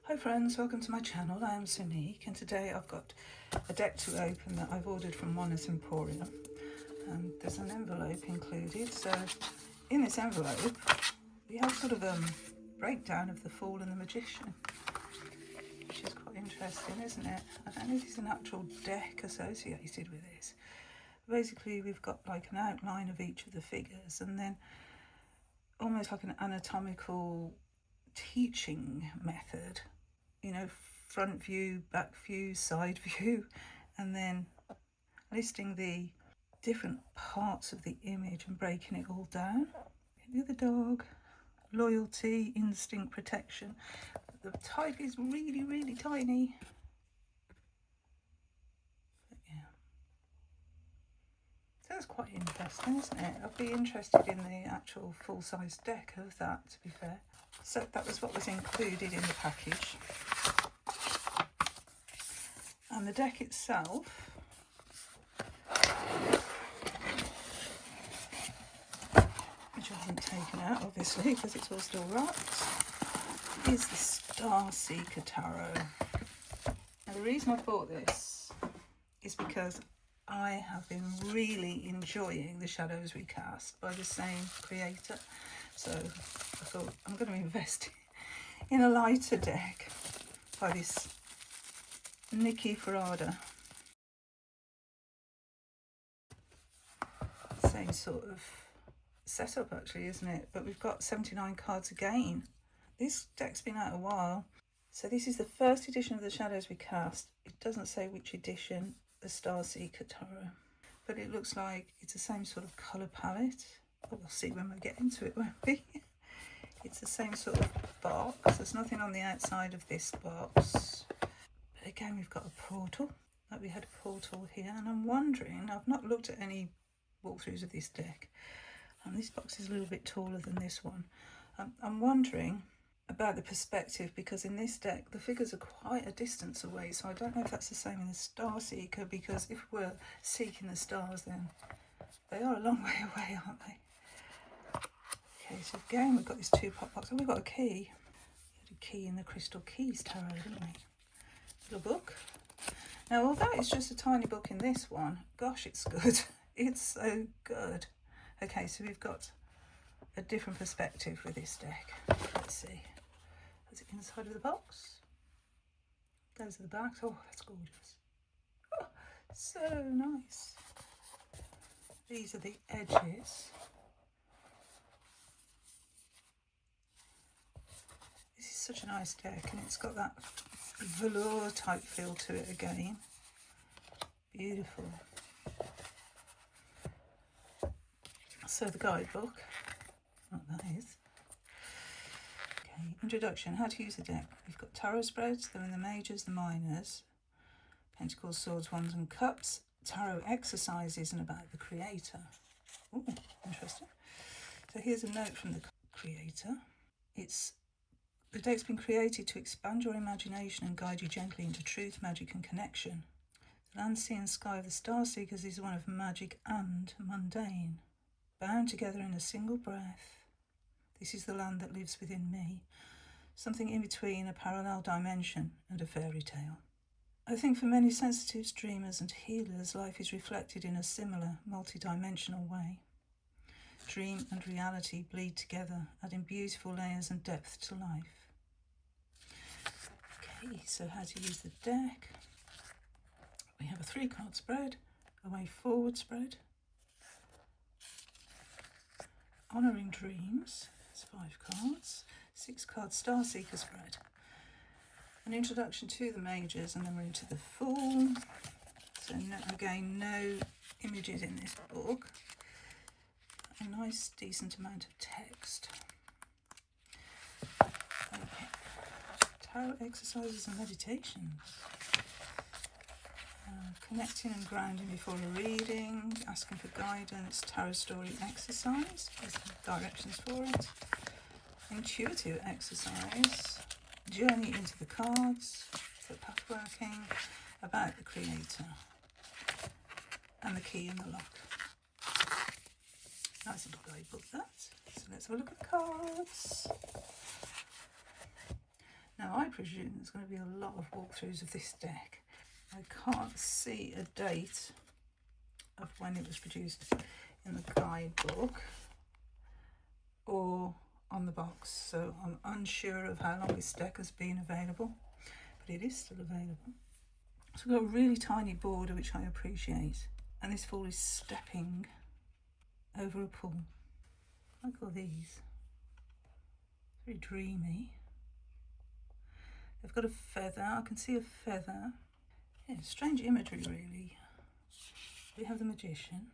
Hi friends, welcome to my channel. I am Nicky and today I've got a deck to open that I've ordered from Mona's Emporium, and there's an envelope included. So in this envelope we have sort of a breakdown of the Fool and the Magician, which is quite interesting, isn't it? I don't know if there's an actual deck associated with this. Basically we've got like an outline of each of the figures and then almost like an anatomical teaching method, you know, front view, back view, side view, and then listing the different parts of the image and breaking it all down. The other dog, loyalty, instinct, protection. The type is really, really tiny. But yeah. So that's quite interesting, isn't it? I'd be interested in the actual full-size deck of that, to be fair. So that was what was included in the package. And the deck itself, which I haven't taken out obviously because it's all still wrapped, is the Star Seeker Tarot. Now the reason I bought this is because I have been really enjoying the Shadows We Cast by the same creator. So I thought I'm going to invest in a lighter deck by this Nicky. Same sort of setup actually, isn't it? But we've got 79 cards again. This deck's been out a while. So this is the first edition of the Shadows We Cast. It doesn't say which edition, the Star Seeker Tarot, but it looks like it's the same sort of colour palette. But we'll see when we get into it, won't we? It's the same sort of box. There's nothing on the outside of this box. But again, we've got a portal. Like we had a portal here, and I'm wondering, I've not looked at any walkthroughs of this deck. This box is a little bit taller than this one. I'm wondering about the perspective, because in this deck the figures are quite a distance away, so I don't know if that's the same in the Star Seeker, because if we're seeking the stars then they are a long way away, aren't they? Okay, so again we've got this two-pot box. Oh, we've got a key. We had a key in the Crystal Keys Tarot, didn't we? Little book. Now although it's just a tiny book in this one, gosh, it's good. It's so good. Okay, so we've got a different perspective with this deck. Let's see. That's the inside of the box. Those are the backs. Oh, that's gorgeous. Oh, so nice. These are the edges. This is such a nice deck, and it's got that velour type feel to it again. Beautiful. So the guidebook, what that is. Okay, introduction, how to use the deck. We've got tarot spreads, they're in the majors, the minors, pentacles, swords, wands and cups, tarot exercises, and about the creator. Oh, interesting. So here's a note from the creator. The deck's been created to expand your imagination and guide you gently into truth, magic and connection. The land, sea and sky of the Star Seekers is one of magic and mundane, bound together in a single breath. This is the land that lives within me, something in between a parallel dimension and a fairy tale. I think for many sensitives, dreamers and healers, life is reflected in a similar multi-dimensional way. Dream and reality bleed together, adding beautiful layers and depth to life. Okay, so how to use the deck. We have a 3-card spread, a way forward spread, honouring dreams, that's 5 cards, 6-card Star Seeker spread, an introduction to the majors, and then we're into the Fool. So again, no images in this book, a nice decent amount of text. Okay. Tarot exercises and meditations. Connecting and grounding before a reading, asking for guidance, tarot story exercise, there's directions for it, intuitive exercise, journey into the cards, for pathworking, about the creator, and the key in the lock. Nice little guidebook that. So let's have a look at the cards. Now I presume there's going to be a lot of walkthroughs of this deck. I can't see a date of when it was produced in the guidebook or on the box, so I'm unsure of how long this deck has been available, but it is still available. So we've got a really tiny border, which I appreciate, and this fool is stepping over a pool. Look at all these, very dreamy. They've got a feather, I can see a feather. Yeah, strange imagery really. We have the Magician,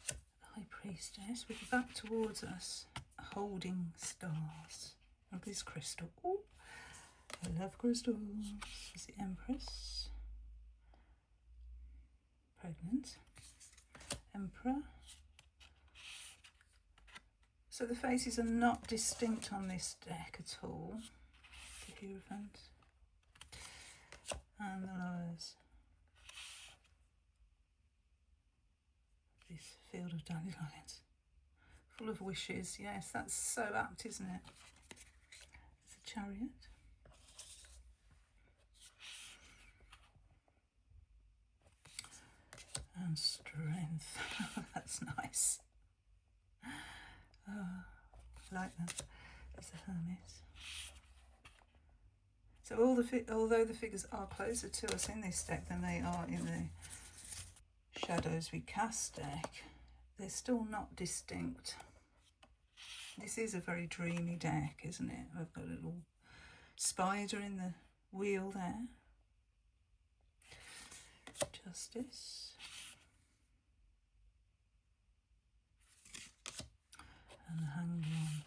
the High Priestess with the back towards us, holding stars. Look at this crystal. Ooh, I love crystals. This is the Empress, pregnant, Emperor. So the faces are not distinct on this deck at all. The Hierophant and the Lowers. This field of dandelions, full of wishes. Yes, that's so apt, isn't it? It's a Chariot. And Strength. That's nice. Oh, I like that. It's a Hermit. So although the figures are closer to us in this deck than they are in the Shadows We Cast deck, they're still not distinct. This is a very dreamy deck, isn't it? I've got a little spider in the wheel there. Justice. And the Hanged One.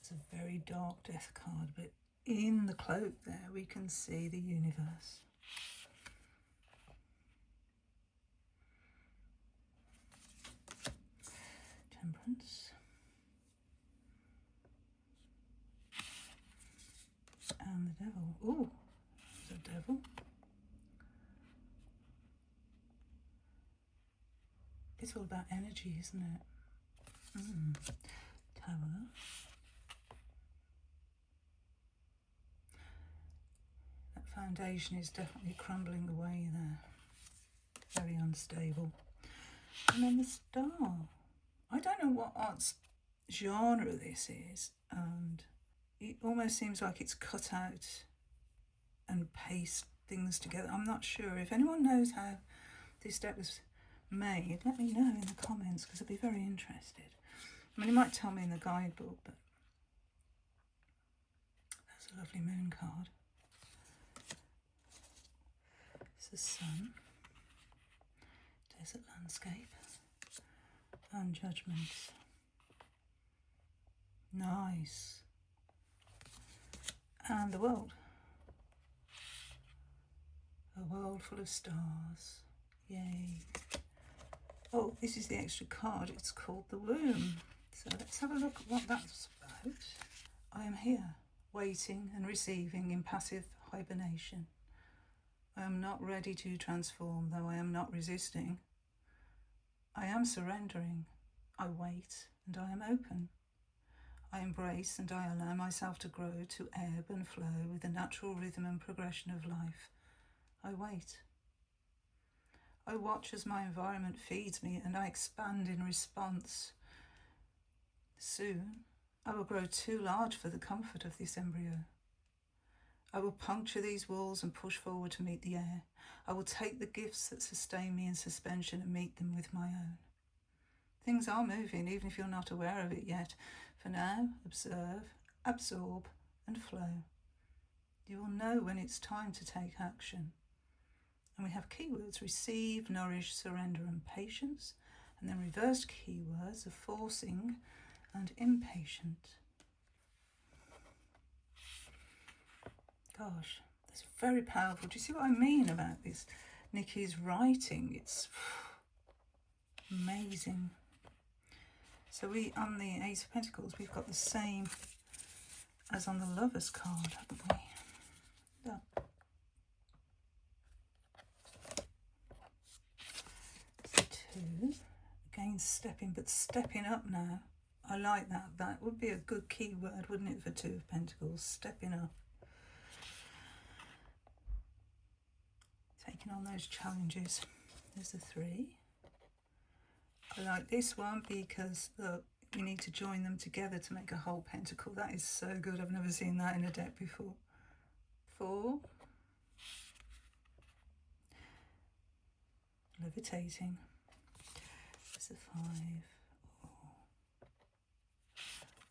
It's a very dark death card, but in the cloak there we can see the universe. Temperance. And the Devil. Oh, there's a devil. It's all about energy, isn't it? Tower. That foundation is definitely crumbling away there. Very unstable. And then the Star. I don't know what art genre this is, and it almost seems like it's cut out and paste things together. I'm not sure. If anyone knows how this deck was made, let me know in the comments, because I'd be very interested. I mean, it might tell me in the guidebook, but that's a lovely moon card. It's the Sun, desert landscape, and Judgments. Nice. And the World. A world full of stars. Yay. Oh, this is the extra card. It's called the Womb. So let's have a look at what that's about. I am here, waiting and receiving in passive hibernation. I am not ready to transform, though I am not resisting. I am surrendering. I wait and I am open. I embrace and I allow myself to grow, to ebb and flow with the natural rhythm and progression of life. I wait. I watch as my environment feeds me and I expand in response. Soon, I will grow too large for the comfort of this embryo. I will puncture these walls and push forward to meet the air. I will take the gifts that sustain me in suspension and meet them with my own. Things are moving, even if you're not aware of it yet. For now, observe, absorb, and flow. You will know when it's time to take action. And we have keywords: receive, nourish, surrender, and patience. And then reversed keywords of forcing and impatient. Gosh, that's very powerful. Do you see what I mean about this? Nicky's writing, it's amazing. So on the Ace of Pentacles, we've got the same as on the Lovers card, haven't we? Look. So 2, again stepping, but stepping up now. I like that. That would be a good key word, wouldn't it, for Two of Pentacles? Stepping up. Taking on those challenges. There's the 3. I like this one because, look, you need to join them together to make a whole pentacle. That is so good. I've never seen that in a deck before. 4. Levitating. There's a 5. Oh.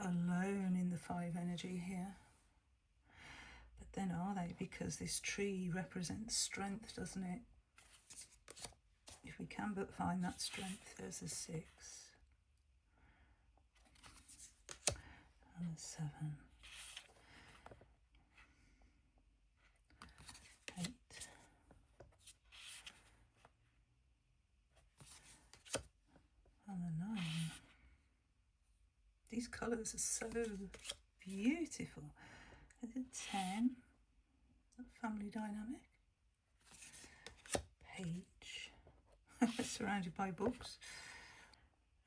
Alone in the 5 energy here. But then are they? Because this tree represents strength, doesn't it? If we can but find that strength. There's a 6. And a 7. 8. And a 9. These colours are so beautiful. There's a 10. Family dynamic. Page. Surrounded by books.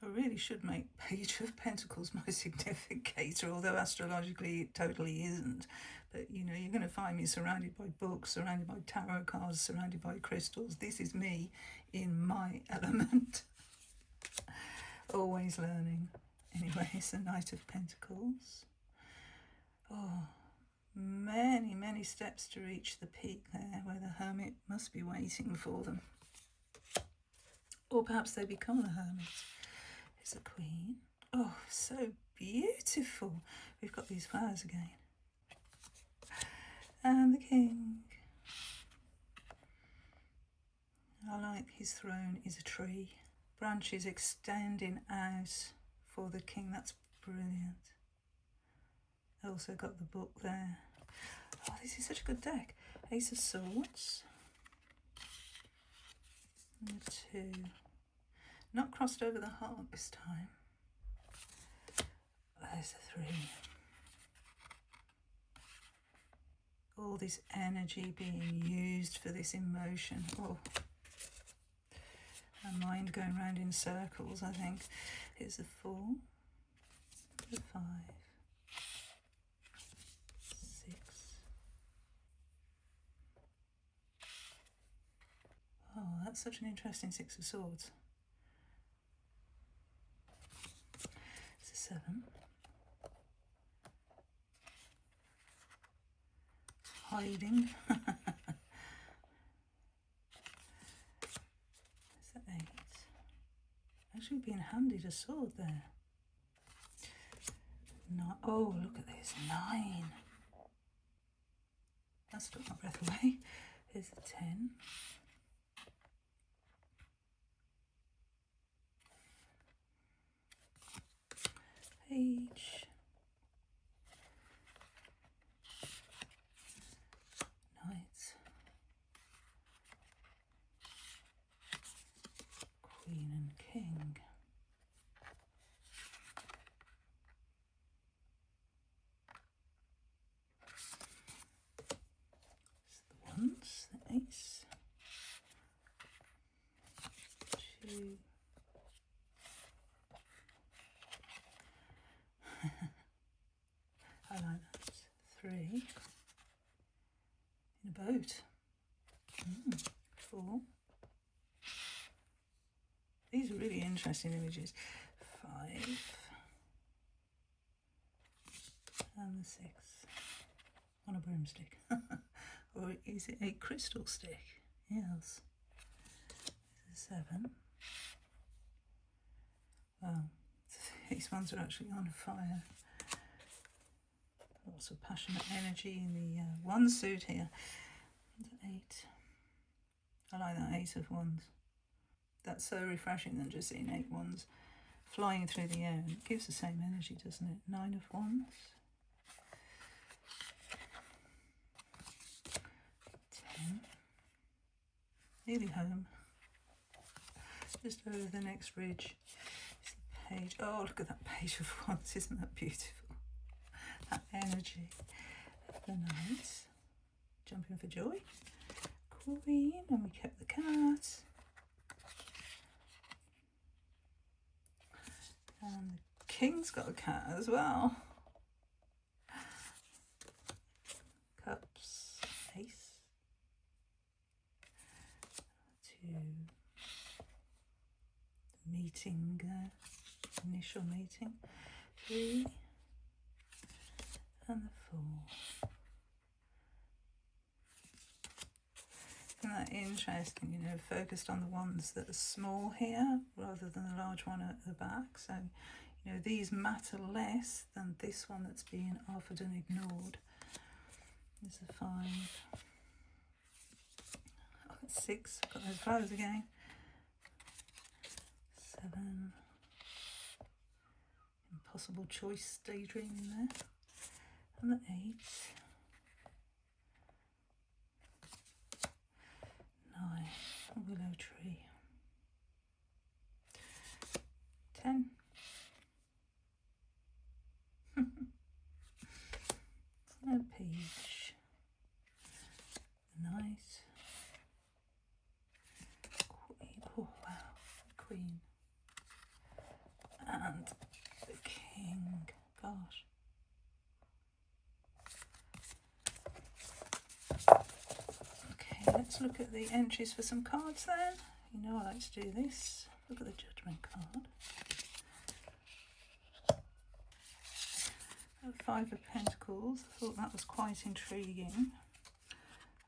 I really should make Page of Pentacles my significator, although astrologically it totally isn't. But you know, you're going to find me surrounded by books, surrounded by tarot cards, surrounded by crystals. This is me in my element. Always learning. Anyway, it's the Knight of Pentacles. Oh, many, many steps to reach the peak there, where the Hermit must be waiting for them. Or perhaps they become the Hermits. There's a Queen. Oh, so beautiful. We've got these flowers again. And the King. I like his throne is a tree. Branches extending out for the King. That's brilliant. Also got the book there. Oh, this is such a good deck. Ace of Swords. And a 2. Not crossed over the heart this time. There's a 3. All this energy being used for this emotion. Oh, my mind going round in circles, I think. Here's the 4. The 5. 6. Oh, that's such an interesting 6 of Swords. It's a 7. Hiding. It's an 8. Actually being handed a sword there. 9. Oh, look at this. 9. That's took my breath away. Here's the 10. Page. Knight. Queen and King. It's the ones, the ace. 2. I like that. 3. In a boat. 4. These are really interesting images. 5. And the 6. On a broomstick. Or is it a crystal stick? Yes. This is 7. Well, these ones are actually on fire. Lots of passionate energy in the one suit here. And 8. I like that 8 of wands. That's so refreshing than just seeing 8 wands flying through the air. And it gives the same energy, doesn't it? 9 of wands. 10. Nearly home. Just over the next ridge. It's the page. Oh, look at that page of wands. Isn't that beautiful? That energy. The Knight. Jumping for joy. Queen. And we kept the cat. And the King's got a cat as well. Cups, ace, 2, meeting, initial meeting, 3, and the 4. Isn't that interesting, you know, focused on the ones that are small here rather than the large one at the back. So, you know, these matter less than this one that's being offered and ignored. There's a 5. Oh, 6, got those flowers again. 7. Impossible choice daydreaming there. And the 8. 9, a willow tree. 10. A peach. Nice. Queen. Oh wow, Queen. And the King. Gosh. Let's look at the entries for some cards then. You know I like to do this. Look at the Judgment card. The 5 of Pentacles. I thought that was quite intriguing.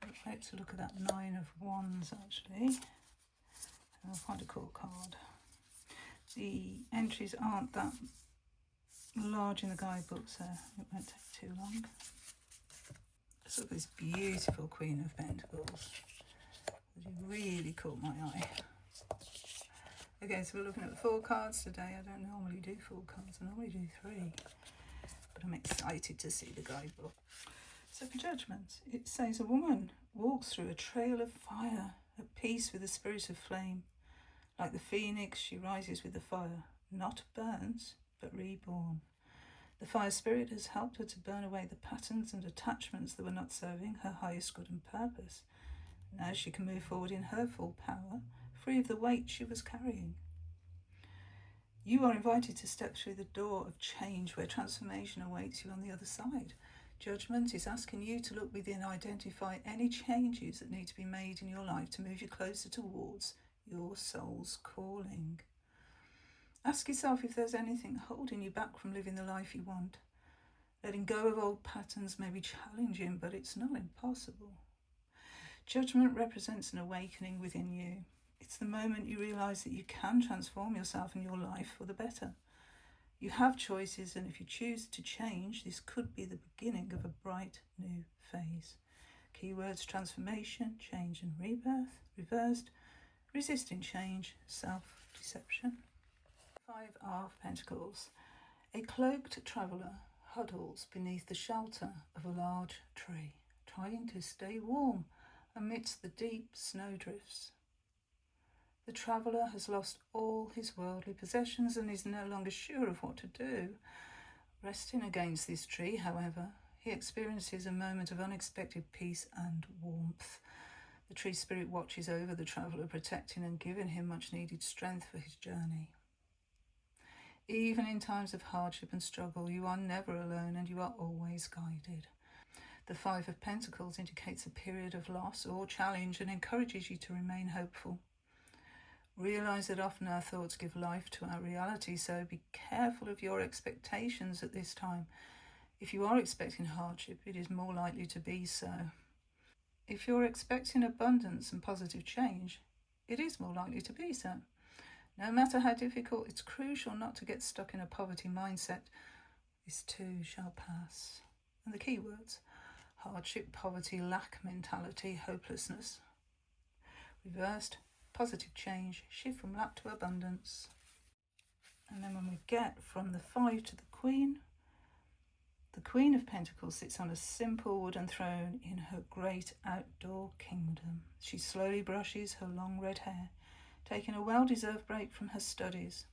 I'd like to look at that 9 of Wands actually. And I'll find a cool card. The entries aren't that large in the guidebook, so it won't take too long. Let's look at this beautiful Queen of Pentacles. It really caught my eye. Okay, so we're looking at 4 cards today. I don't normally do 4 cards, I normally do 3. But I'm excited to see the guidebook. So for Judgment, it says a woman walks through a trail of fire, at peace with the spirit of flame. Like the phoenix, she rises with the fire, not burnt, but reborn. The fire spirit has helped her to burn away the patterns and attachments that were not serving her highest good and purpose. Now she can move forward in her full power, free of the weight she was carrying. You are invited to step through the door of change where transformation awaits you on the other side. Judgment is asking you to look within, identify any changes that need to be made in your life to move you closer towards your soul's calling. Ask yourself if there's anything holding you back from living the life you want. Letting go of old patterns may be challenging, but it's not impossible. Judgment represents an awakening within you. It's the moment you realise that you can transform yourself and your life for the better. You have choices, and if you choose to change, this could be the beginning of a bright new phase. Keywords: transformation, change and rebirth, reversed, resisting change, self-deception. 5 of Pentacles. A cloaked traveller huddles beneath the shelter of a large tree, trying to stay warm amidst the deep snowdrifts. The traveller has lost all his worldly possessions and is no longer sure of what to do. Resting against this tree, however, he experiences a moment of unexpected peace and warmth. The tree spirit watches over the traveller, protecting and giving him much needed strength for his journey. Even in times of hardship and struggle, you are never alone and you are always guided. The 5 of Pentacles indicates a period of loss or challenge and encourages you to remain hopeful. Realise that often our thoughts give life to our reality, so be careful of your expectations at this time. If you are expecting hardship, it is more likely to be so. If you're expecting abundance and positive change, it is more likely to be so. No matter how difficult, it's crucial not to get stuck in a poverty mindset. This too shall pass. And the keywords: hardship, poverty, lack mentality, hopelessness. Reversed: positive change, shift from lack to abundance. And then when we get from the 5 to the Queen of Pentacles sits on a simple wooden throne in her great outdoor kingdom. She slowly brushes her long red hair, taking a well-deserved break from her studies.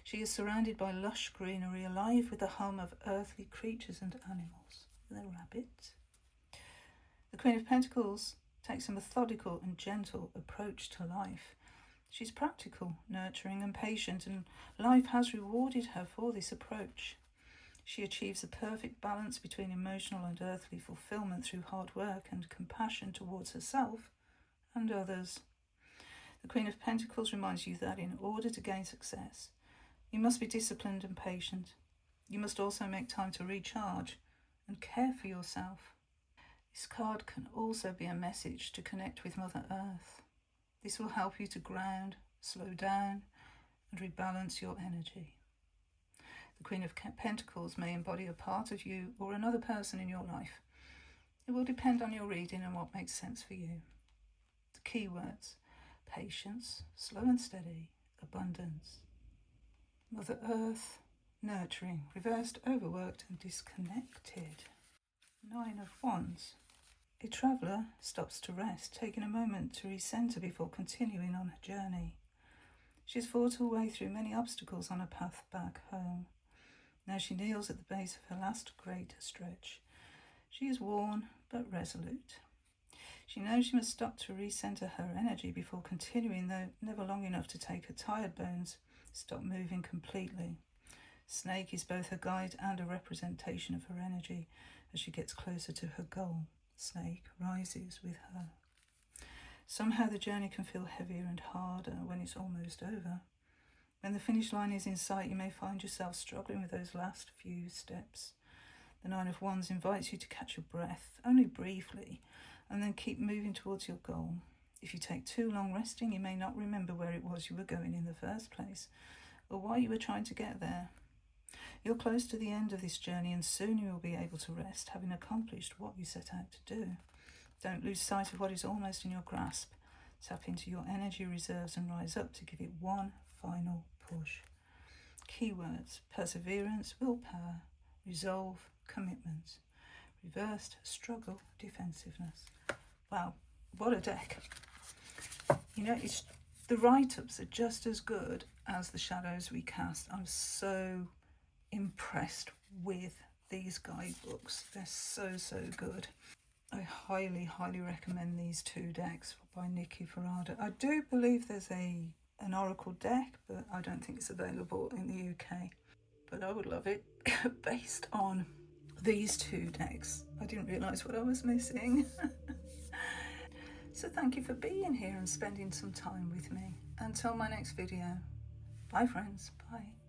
She is surrounded by lush greenery, alive with the hum of earthly creatures and animals. The rabbit. The Queen of Pentacles takes a methodical and gentle approach to life. She's practical, nurturing and patient, and life has rewarded her for this approach. She achieves a perfect balance between emotional and earthly fulfillment through hard work and compassion towards herself and others. The Queen of Pentacles reminds you that in order to gain success, you must be disciplined and patient. You must also make time to recharge and care for yourself. This card can also be a message to connect with Mother Earth. This will help you to ground, slow down, and rebalance your energy. The Queen of Pentacles may embody a part of you or another person in your life. It will depend on your reading and what makes sense for you. The keywords: patience, slow and steady, abundance. Mother Earth, nurturing, reversed, overworked and disconnected. 9 of Wands. A traveller stops to rest, taking a moment to recenter before continuing on her journey. She's fought her way through many obstacles on her path back home. Now she kneels at the base of her last great stretch. She is worn but resolute. She knows she must stop to recenter her energy before continuing, though never long enough to take her tired bones stop moving completely. Snake is both her guide and a representation of her energy as she gets closer to her goal. Snake rises with her. Somehow the journey can feel heavier and harder when it's almost over. When the finish line is in sight, you may find yourself struggling with those last few steps. The 9 of Wands invites you to catch your breath, only briefly, and then keep moving towards your goal. If you take too long resting, you may not remember where it was you were going in the first place, or why you were trying to get there. You're close to the end of this journey, and soon you will be able to rest, having accomplished what you set out to do. Don't lose sight of what is almost in your grasp. Tap into your energy reserves and rise up to give it one final push. Keywords: perseverance, willpower, resolve, commitment. Reversed: struggle, defensiveness. Wow, what a deck. You know, the write-ups are just as good as the shadows we cast. I'm so impressed with these guidebooks. They're so good. I highly recommend these 2 decks by Nicky. I do believe there's an oracle deck, but I don't think it's available in the UK. But I would love it based on these 2 decks. I didn't realise what I was missing. So thank you for being here and spending some time with me. Until my next video. Bye friends. Bye.